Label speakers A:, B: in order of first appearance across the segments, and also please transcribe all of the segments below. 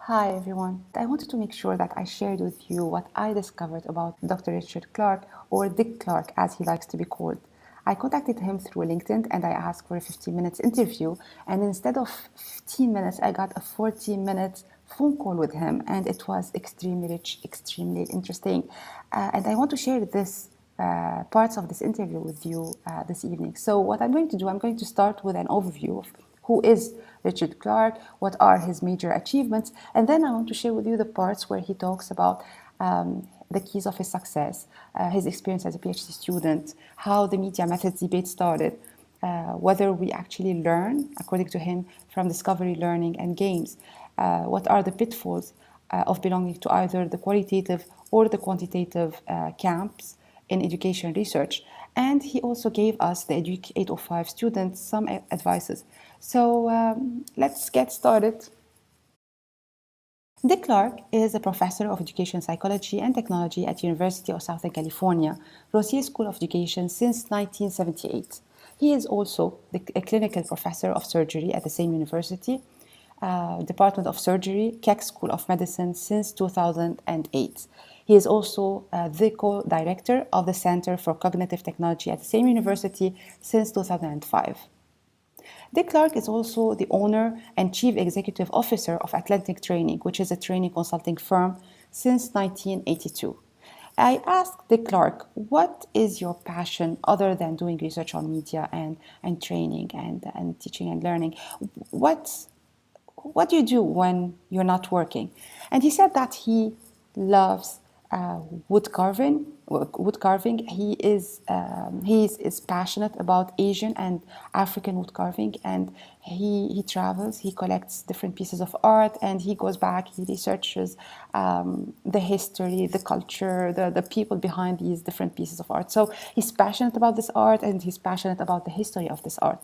A: Hi everyone. I wanted to make sure that I shared with you what I discovered about Dr. Richard Clark, or Dick Clark as he likes to be called. I contacted him through LinkedIn and I asked for a 15 minutes interview, and instead of 15 minutes I got a 40-minute phone call with him, and it was extremely rich, extremely interesting. And I want to share this parts of this interview with you this evening. So what I'm going to do, I'm going to start with an overview of who is Richard Clark, what are his major achievements, and then I want to share with you the parts where he talks about the keys of his success, his experience as a PhD student, how the media methods debate started, whether we actually learn, according to him, from discovery, learning, and games, what are the pitfalls of belonging to either the qualitative or the quantitative camps in education research. And he also gave us, the EDUC 805 students, some advices. So let's get started. Dick Clark is a professor of education psychology and technology at University of Southern California, Rossier School of Education since 1978. He is also a clinical professor of surgery at the same university, Department of Surgery, Keck School of Medicine since 2008. He is also the co-director of the Center for Cognitive Technology at the same university since 2005. Dick Clark is also the owner and chief executive officer of Atlantic Training, which is a training consulting firm since 1982. I asked Dick Clark, what is your passion other than doing research on media and training and teaching and learning? What do you do when you're not working? And he said that he loves wood carving. He is passionate about Asian and African wood carving, and he travels. He collects different pieces of art, and he goes back. He researches the history, the culture, the people behind these different pieces of art. So he's passionate about this art, and he's passionate about the history of this art.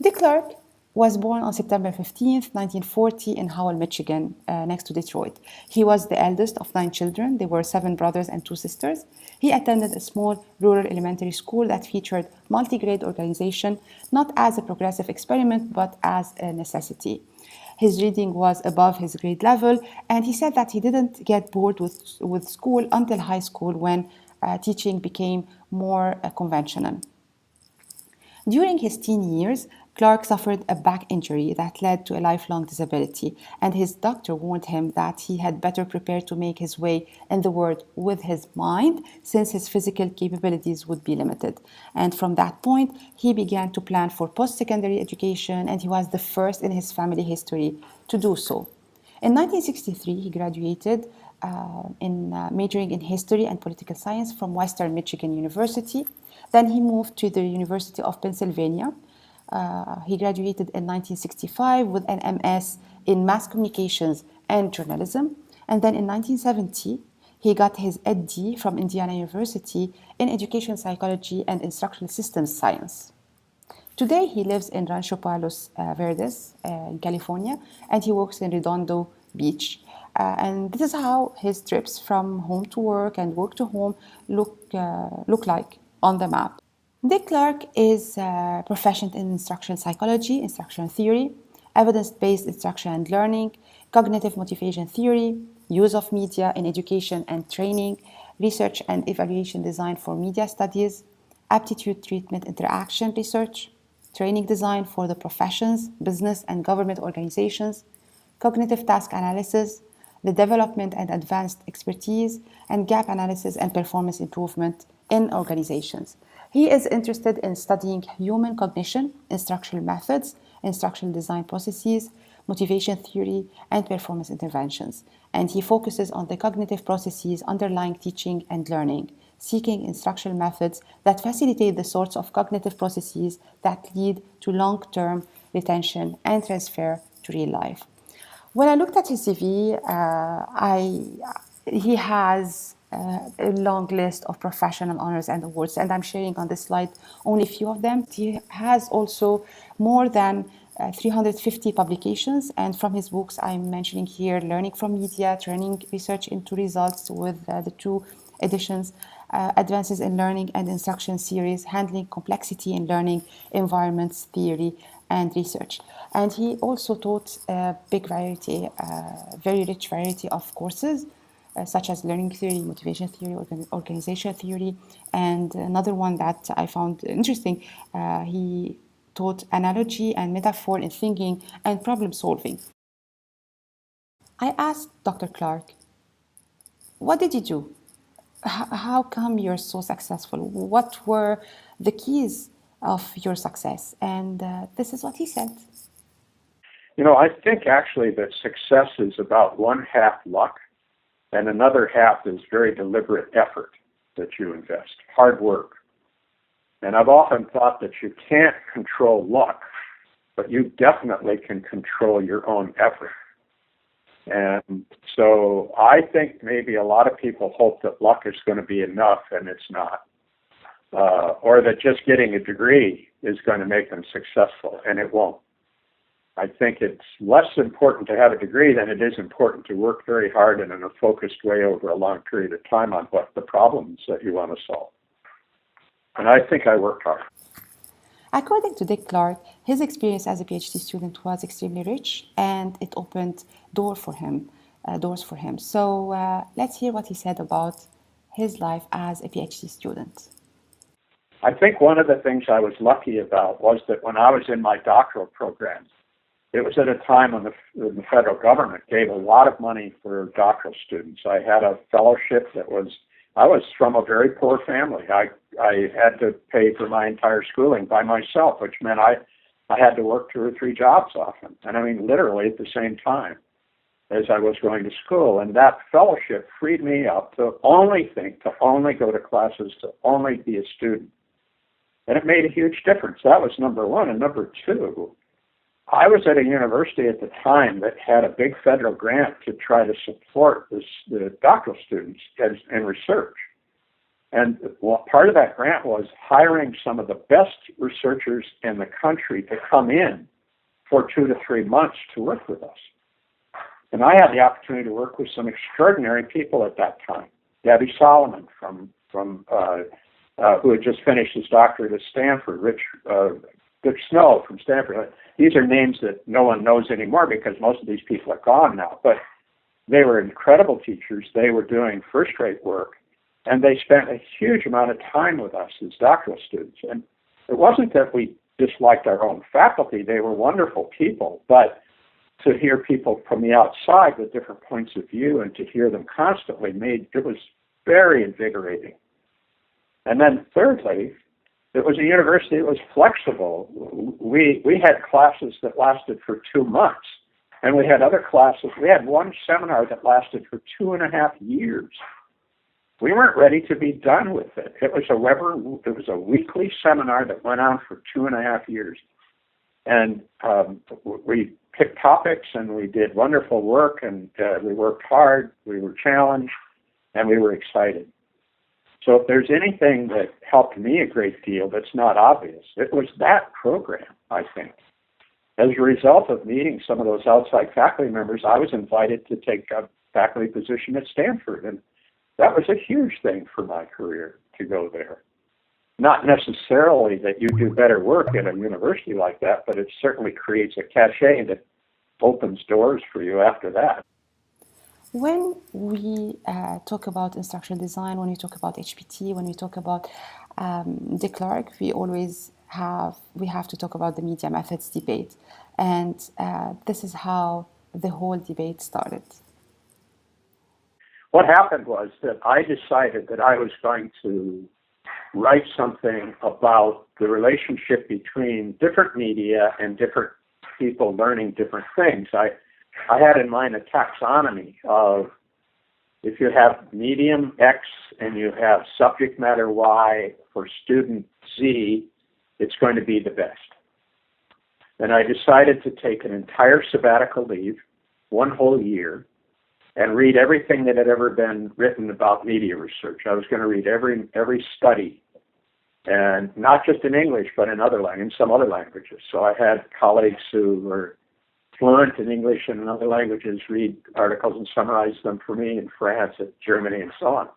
A: Dick Clark was born on September 15th, 1940 in Howell, Michigan, next to Detroit. He was the eldest of 9 children. There were 7 brothers and 2 sisters. He attended a small rural elementary school that featured multi-grade organization, not as a progressive experiment, but as a necessity. His reading was above his grade level, and he said that he didn't get bored with school until high school, when teaching became more conventional. During his teen years, Clark suffered a back injury that led to a lifelong disability, and his doctor warned him that he had better prepare to make his way in the world with his mind, since his physical capabilities would be limited. And from that point, he began to plan for post-secondary education, and he was the first in his family history to do so. In 1963, he graduated majoring in history and political science from Western Michigan University. Then he moved to the University of Pennsylvania. He graduated in 1965 with an MS in mass communications and journalism. And then in 1970, he got his ED from Indiana University in education psychology and instructional systems science. Today, he lives in Rancho Palos Verdes in California, and he works in Redondo Beach. And this is how his trips from home to work and work to home look like on the map. Dick Clark is proficient in instructional psychology, instructional theory, evidence-based instruction and learning, cognitive motivation theory, use of media in education and training, research and evaluation design for media studies, aptitude treatment interaction research, training design for the professions, business and government organizations, cognitive task analysis, the development and advanced expertise, and gap analysis and performance improvement in organizations. He is interested in studying human cognition, instructional methods, instructional design processes, motivation theory, and performance interventions. And he focuses on the cognitive processes underlying teaching and learning, seeking instructional methods that facilitate the sorts of cognitive processes that lead to long-term retention and transfer to real life. When I looked at his CV, he has a long list of professional honors and awards, and I'm sharing on this slide only a few of them. He has also more than 350 publications, and from his books I'm mentioning here Learning from Media, Turning Research into Results with the 2 editions, Advances in Learning and Instruction series, Handling Complexity in Learning Environments Theory and Research. And he also taught a big variety, very rich variety of courses, such as learning theory, motivation theory, organization theory, and another one that I found interesting, he taught analogy and metaphor in thinking and problem solving. I asked Dr. Clark, what did you do? How come you're so successful? What were the keys of your success? And this is what he said.
B: I think actually that success is about one half luck and another half is very deliberate effort that you invest, hard work. And I've often thought that you can't control luck, but you definitely can control your own effort. And so I think maybe a lot of people hope that luck is going to be enough, and it's not. Or that just getting a degree is going to make them successful, and it won't. I think it's less important to have a degree than it is important to work very hard and in a focused way over a long period of time on what the problems that you want to solve. And I think I worked hard.
A: According to Dick Clark, his experience as a PhD student was extremely rich, and it opened doors for him. So let's hear what he said about his life as a PhD student.
B: I think one of the things I was lucky about was that when I was in my doctoral program, it was at a time when the federal government gave a lot of money for doctoral students. I had a fellowship I was from a very poor family. I had to pay for my entire schooling by myself, which meant I had to work 2 or 3 jobs often. And I mean, literally at the same time as I was going to school. And that fellowship freed me up to only think, to only go to classes, to only be a student. And it made a huge difference. That was number one. And number two, I was at a university at the time that had a big federal grant to try to support the doctoral students in research. And part of that grant was hiring some of the best researchers in the country to come in for 2 to 3 months to work with us. And I had the opportunity to work with some extraordinary people at that time. Debbie Solomon who had just finished his doctorate at Stanford, Rich Snow from Stanford. These are names that no one knows anymore because most of these people are gone now. But they were incredible teachers. They were doing first-rate work, and they spent a huge amount of time with us as doctoral students. And it wasn't that we disliked our own faculty. They were wonderful people. But to hear people from the outside with different points of view and to hear them constantly it was very invigorating. And then thirdly, it was a university that was flexible. We had classes that lasted for 2 months, and we had other classes. We had one seminar that lasted for 2.5 years. We weren't ready to be done with it. It was a weekly seminar that went on for 2.5 years. And we picked topics, and we did wonderful work, and we worked hard, we were challenged, and we were excited. So if there's anything that helped me a great deal that's not obvious, it was that program, I think. As a result of meeting some of those outside faculty members, I was invited to take a faculty position at Stanford, and that was a huge thing for my career to go there. Not necessarily that you do better work at a university like that, but it certainly creates a cachet that opens doors for you after that.
A: When we talk about instructional design, when we talk about HPT, when we talk about Dick Clark, we have to talk about the media methods debate. And this is how the whole debate started.
B: What happened was that I decided that I was going to write something about the relationship between different media and different people learning different things. I had in mind a taxonomy of if you have medium X and you have subject matter Y for student Z, it's going to be the best. And I decided to take an entire sabbatical leave, 1 whole year, and read everything that had ever been written about media research. I was going to read every study, and not just in English, but in some other languages. So I had colleagues who were fluent in English and in other languages read articles and summarize them for me in France and Germany and so on.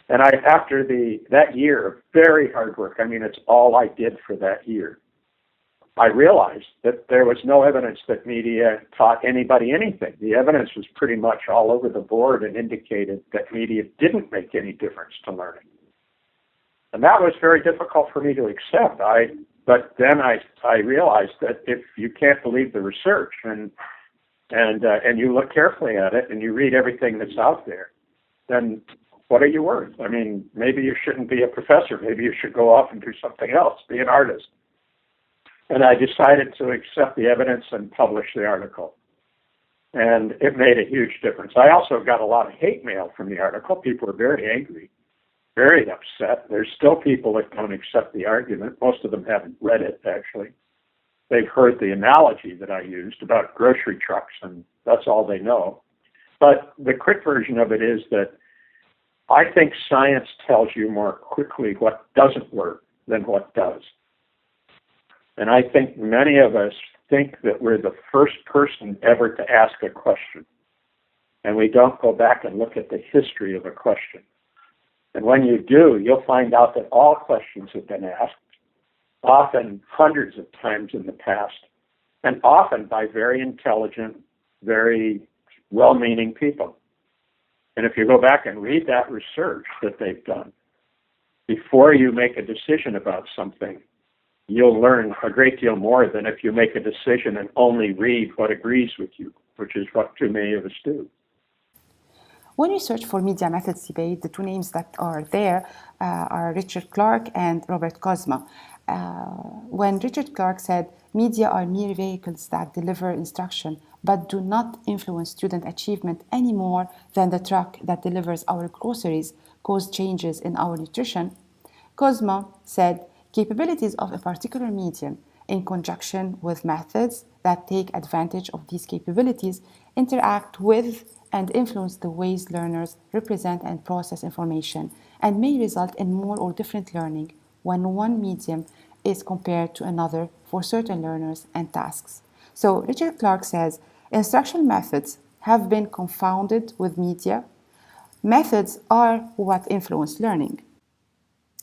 B: And after that year of very hard work, I mean, it's all I did for that year, I realized that there was no evidence that media taught anybody anything. The evidence was pretty much all over the board and indicated that media didn't make any difference to learning. And that was very difficult for me to accept. But then I realized that if you can't believe the research and you look carefully at it and you read everything that's out there, then what are you worth? I mean, maybe you shouldn't be a professor. Maybe you should go off and do something else, be an artist. And I decided to accept the evidence and publish the article. And it made a huge difference. I also got a lot of hate mail from the article. People were very angry, very upset. There's still people that don't accept the argument. Most of them haven't read it, actually. They've heard the analogy that I used about grocery trucks, and that's all they know. But the quick version of it is that I think science tells you more quickly what doesn't work than what does. And I think many of us think that we're the first person ever to ask a question. And we don't go back and look at the history of a question. And when you do, you'll find out that all questions have been asked, often hundreds of times in the past, and often by very intelligent, very well-meaning people. And if you go back and read that research that they've done, before you make a decision about something, you'll learn a great deal more than if you make a decision and only read what agrees with you, which is what too many of us do.
A: When you search for media methods debate, the two names that are there are Richard Clarke and Robert Kozma. When Richard Clarke said, media are mere vehicles that deliver instruction, but do not influence student achievement any more than the truck that delivers our groceries cause changes in our nutrition, Kozma said, capabilities of a particular medium, in conjunction with methods that take advantage of these capabilities, interact with and influence the ways learners represent and process information, and may result in more or different learning when one medium is compared to another for certain learners and tasks. So Richard Clarke says, instructional methods have been confounded with media. Methods are what influence learning.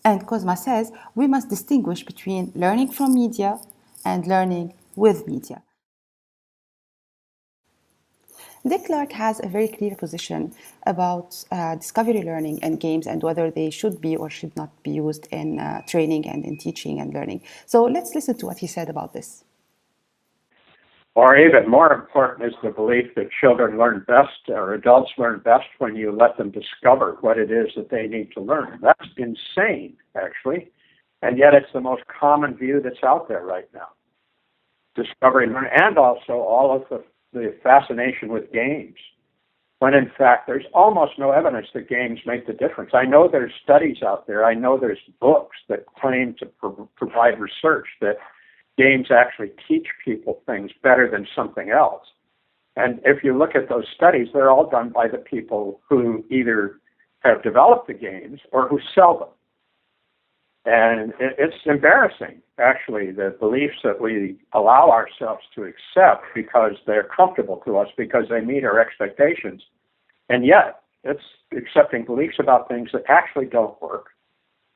A: And Kozma says we must distinguish between learning from media and learning with media. Dick Clark has a very clear position about discovery learning and games and whether they should be or should not be used in training and in teaching and learning. So let's listen to what he said about this.
B: Or even more important is the belief that children learn best or adults learn best when you let them discover what it is that they need to learn. That's insane, actually. And yet it's the most common view that's out there right now. Discovery learning, and also all of the fascination with games, when in fact there's almost no evidence that games make the difference. I know there's studies out there. I know there's books that claim to provide research that games actually teach people things better than something else. And if you look at those studies, they're all done by the people who either have developed the games or who sell them. And it's embarrassing, actually, the beliefs that we allow ourselves to accept because they're comfortable to us, because they meet our expectations. And yet, it's accepting beliefs about things that actually don't work.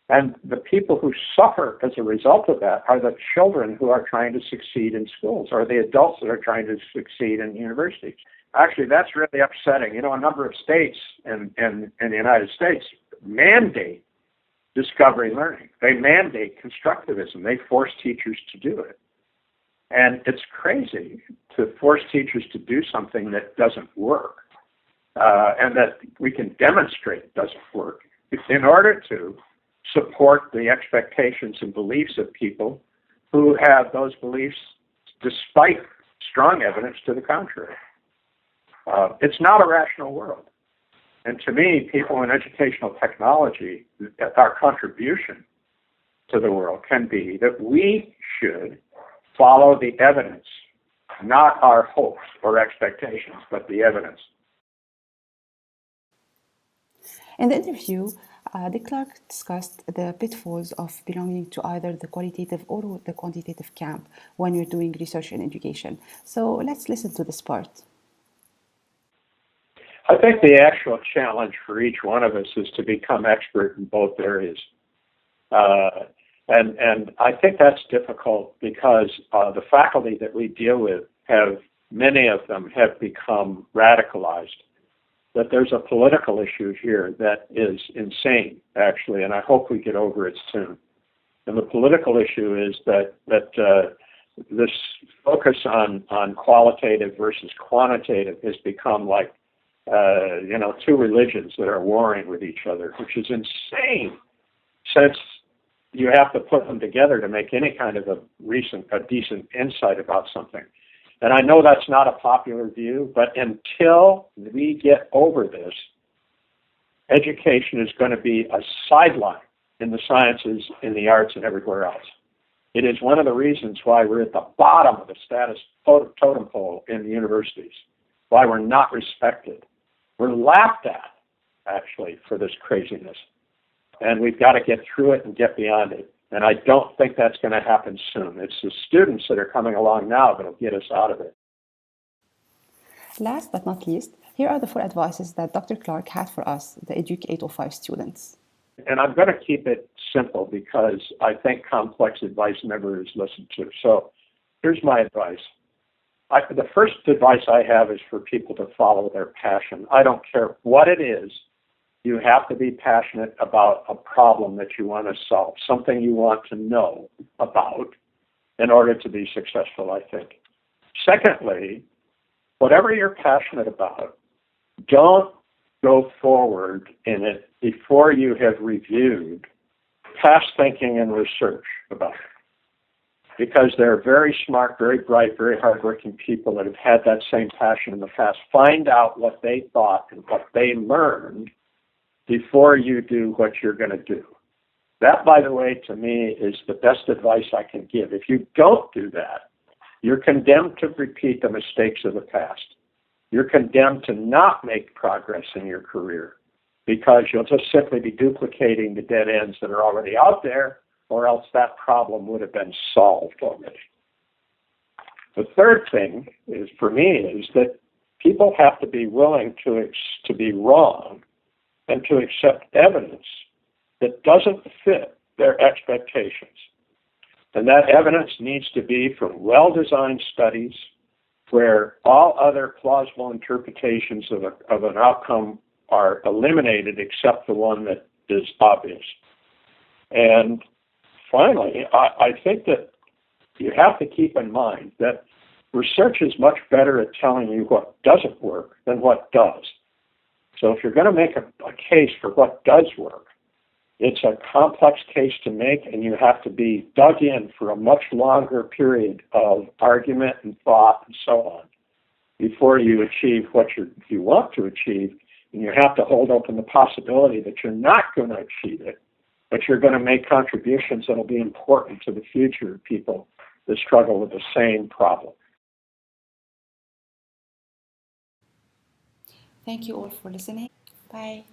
B: And the people who suffer as a result of that are the children who are trying to succeed in schools, or the adults that are trying to succeed in universities. Actually, that's really upsetting. You know, a number of states in the United States mandate discovery learning. They mandate constructivism. They force teachers to do it. And it's crazy to force teachers to do something that doesn't work, and that we can demonstrate doesn't work, in order to support the expectations and beliefs of people who have those beliefs despite strong evidence to the contrary. It's not a rational world. And to me, people in educational technology, our contribution to the world can be that we should follow the evidence, not our hopes or expectations, but the evidence.
A: In the interview, Dick Clarke discussed the pitfalls of belonging to either the qualitative or the quantitative camp when you're doing research in education. So let's listen to this part.
B: I think the actual challenge for each one of us is to become expert in both areas. And I think that's difficult because the faculty that we deal with many of them have become radicalized. That there's a political issue here that is insane, actually, and I hope we get over it soon. And the political issue is that this focus on qualitative versus quantitative has become like, two religions that are warring with each other, which is insane, since you have to put them together to make any kind of a decent insight about something. And I know that's not a popular view, but until we get over this, education is going to be a sideline in the sciences, in the arts, and everywhere else. It is one of the reasons why we're at the bottom of the status totem pole in the universities, why we're not respected. We're laughed at, actually, for this craziness. And we've got to get through it and get beyond it. And I don't think that's going to happen soon. It's the students that are coming along now that will get us out of it.
A: Last but not least, here are the 4 advices that Dr. Clark had for us, the EDUC 805 students.
B: And I'm going to keep it simple because I think complex advice never is listened to. So here's my advice. The first advice I have is for people to follow their passion. I don't care what it is. You have to be passionate about a problem that you want to solve, something you want to know about in order to be successful, I think. Secondly, whatever you're passionate about, don't go forward in it before you have reviewed past thinking and research about it. Because they're very smart, very bright, very hardworking people that have had that same passion in the past. Find out what they thought and what they learned before you do what you're going to do. That, by the way, to me, is the best advice I can give. If you don't do that, you're condemned to repeat the mistakes of the past. You're condemned to not make progress in your career because you'll just simply be duplicating the dead ends that are already out there, or else that problem would have been solved already. The third thing is, for me, is that people have to be willing to be wrong and to accept evidence that doesn't fit their expectations. And that evidence needs to be from well-designed studies where all other plausible interpretations of an outcome are eliminated except the one that is obvious. And finally, I think that you have to keep in mind that research is much better at telling you what doesn't work than what does. So if you're going to make a case for what does work, it's a complex case to make, and you have to be dug in for a much longer period of argument and thought and so on before you achieve what you want to achieve. And you have to hold open the possibility that you're not going to achieve it, but you're going to make contributions that will be important to the future of people that struggle with the same problem.
A: Thank you all for listening. Bye.